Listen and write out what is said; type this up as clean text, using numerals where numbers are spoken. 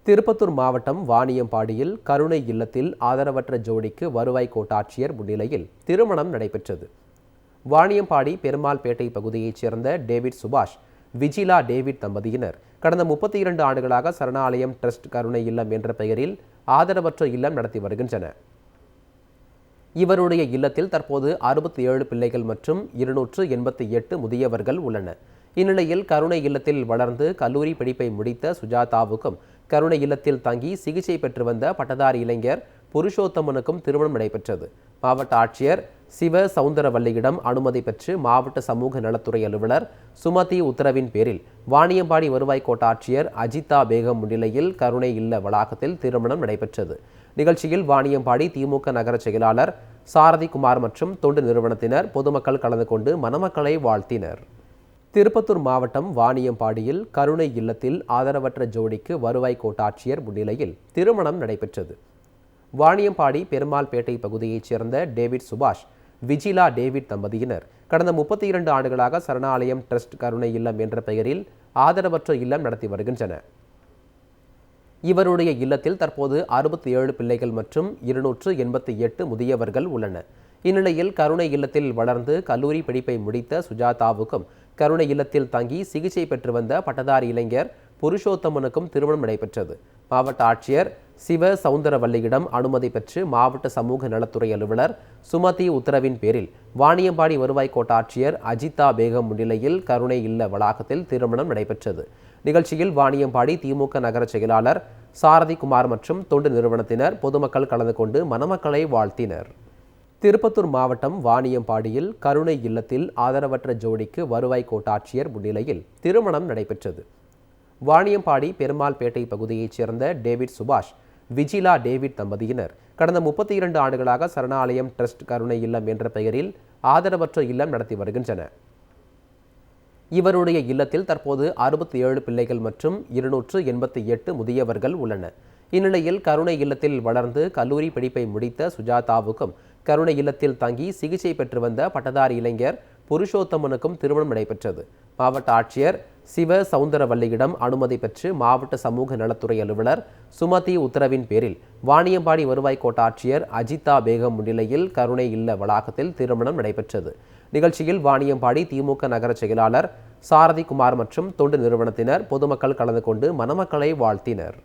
திருப்பத்தூர் மாவட்டம் வாணியம்பாடியில் கருணை இல்லத்தில் ஆதரவற்ற ஜோடிக்கு வருவாய் கோட்டாட்சியர் முன்னிலையில் திருமணம் நடைபெற்றது. வாணியம்பாடி பெருமாள்பேட்டை பகுதியைச் சேர்ந்த டேவிட் சுபாஷ், விஜிலா டேவிட் தம்பதியினர் கடந்த 32 ஆண்டுகளாக சரணாலயம் ட்ரஸ்ட் கருணை இல்லம் என்ற பெயரில் ஆதரவற்ற இல்லம் நடத்தி வருகின்றனர். இவருடைய இல்லத்தில் தற்போது 67 பிள்ளைகள் மற்றும் 288 முதியவர்கள் உள்ளனர். இந்நிலையில் கருணை இல்லத்தில் வளர்ந்து கல்லூரி படிப்பை முடித்த சுஜாதாவுக்கும் கருணை இல்லத்தில் தங்கி சிகிச்சை பெற்று வந்த பட்டதாரி இளைஞர் புருஷோத்தமனுக்கும் திருமணம் நடைபெற்றது. மாவட்ட ஆட்சியர் சிவ சவுந்தரவல்லியிடம் அனுமதி பெற்று மாவட்ட சமூக நலத்துறை அலுவலர் சுமதி உத்தரவின் பேரில் வாணியம்பாடி வருவாய் கோட்டாட்சியர் அஜிதா பேகம் முன்னிலையில் கருணை இல்ல வளாகத்தில் திருமணம் நடைபெற்றது. நிகழ்ச்சியில் வாணியம்பாடி திமுக நகர செயலாளர் சாரதிகுமார் மற்றும் தொண்டு நிறுவனத்தினர் பொதுமக்கள் கலந்து கொண்டு மணமக்களை வாழ்த்தினர். திருப்பத்தூர் மாவட்டம் வாணியம்பாடியில் கருணை இல்லத்தில் ஆதரவற்ற ஜோடிக்கு வருவாய் கோட்டாட்சியர் முன்னிலையில் திருமணம் நடைபெற்றது. வாணியம்பாடி பெருமாள்பேட்டை பகுதியைச் சேர்ந்த டேவிட் சுபாஷ், விஜிலா டேவிட் தம்பதியினர் கடந்த 32 ஆண்டுகளாக சரணாலயம் ட்ரஸ்ட் கருணை இல்லம் என்ற பெயரில் ஆதரவற்ற இல்லம் நடத்தி வருகின்றனர். இவருடைய இல்லத்தில் தற்போது 67 பிள்ளைகள் மற்றும் 288 முதியவர்கள் உள்ளனர். இந்நிலையில் கருணை இல்லத்தில் வளர்ந்து கல்லூரி படிப்பை முடித்த சுஜாதாவுக்கும் கருணை இல்லத்தில் தங்கி சிகிச்சை பெற்று வந்த பட்டதாரி இளைஞர் புருஷோத்தமனுக்கும் திருமணம் நடைபெற்றது. மாவட்ட ஆட்சியர் சிவ சவுந்தரவல்லியிடம் அனுமதி பெற்று மாவட்ட சமூக நலத்துறை அலுவலர் சுமதி உத்தரவின் பேரில் வாணியம்பாடி வருவாய் கோட்டாட்சியர் அஜிதா பேகம் முன்னிலையில் கருணை இல்ல வளாகத்தில் திருமணம் நடைபெற்றது. நிகழ்ச்சியில் வாணியம்பாடி திமுக நகர செயலாளர் சாரதிகுமார் மற்றும் தொண்டு நிறுவனத்தினர் பொதுமக்கள் கலந்து கொண்டு மணமக்களை வாழ்த்தினர். திருப்பத்தூர் மாவட்டம் வாணியம்பாடியில் கருணை இல்லத்தில் ஆதரவற்ற ஜோடிக்கு வருவாய் கோட்டாட்சியர் முன்னிலையில் திருமணம் நடைபெற்றது. வாணியம்பாடி பெருமாள்பேட்டை பகுதியைச் சேர்ந்த டேவிட் சுபாஷ், விஜிலா டேவிட் தம்பதியினர் கடந்த 32 ஆண்டுகளாக சரணாலயம் ட்ரஸ்ட் கருணை இல்லம் என்ற பெயரில் ஆதரவற்ற இல்லம் நடத்தி வருகின்றனர். இவருடைய இல்லத்தில் தற்போது 67 பிள்ளைகள் மற்றும் 288 முதியவர்கள் உள்ளனர். இந்நிலையில் கருணை இல்லத்தில் வளர்ந்து கல்லூரி படிப்பை முடித்த சுஜாதாவுக்கும் கருணை இல்லத்தில் தங்கி சிகிச்சை பெற்று வந்த பட்டதாரி இளைஞர் புருஷோத்தமனுக்கும் திருமணம் நடைபெற்றது. மாவட்ட ஆட்சியர் சிவ சவுந்தரவல்லியிடம் அனுமதி பெற்று மாவட்ட சமூக நலத்துறை அலுவலர் சுமதி உத்தரவின் பேரில் வாணியம்பாடி வருவாய் கோட்டாட்சியர் அஜிதா பேகம் முன்னிலையில் கருணை இல்ல வளாகத்தில் திருமணம் நடைபெற்றது. நிகழ்ச்சியில் வாணியம்பாடி திமுக நகர செயலாளர் சாரதிகுமார் மற்றும் தொண்டு நிறுவனத்தினர் பொதுமக்கள் கலந்து கொண்டு மணமக்களை வாழ்த்தினர்.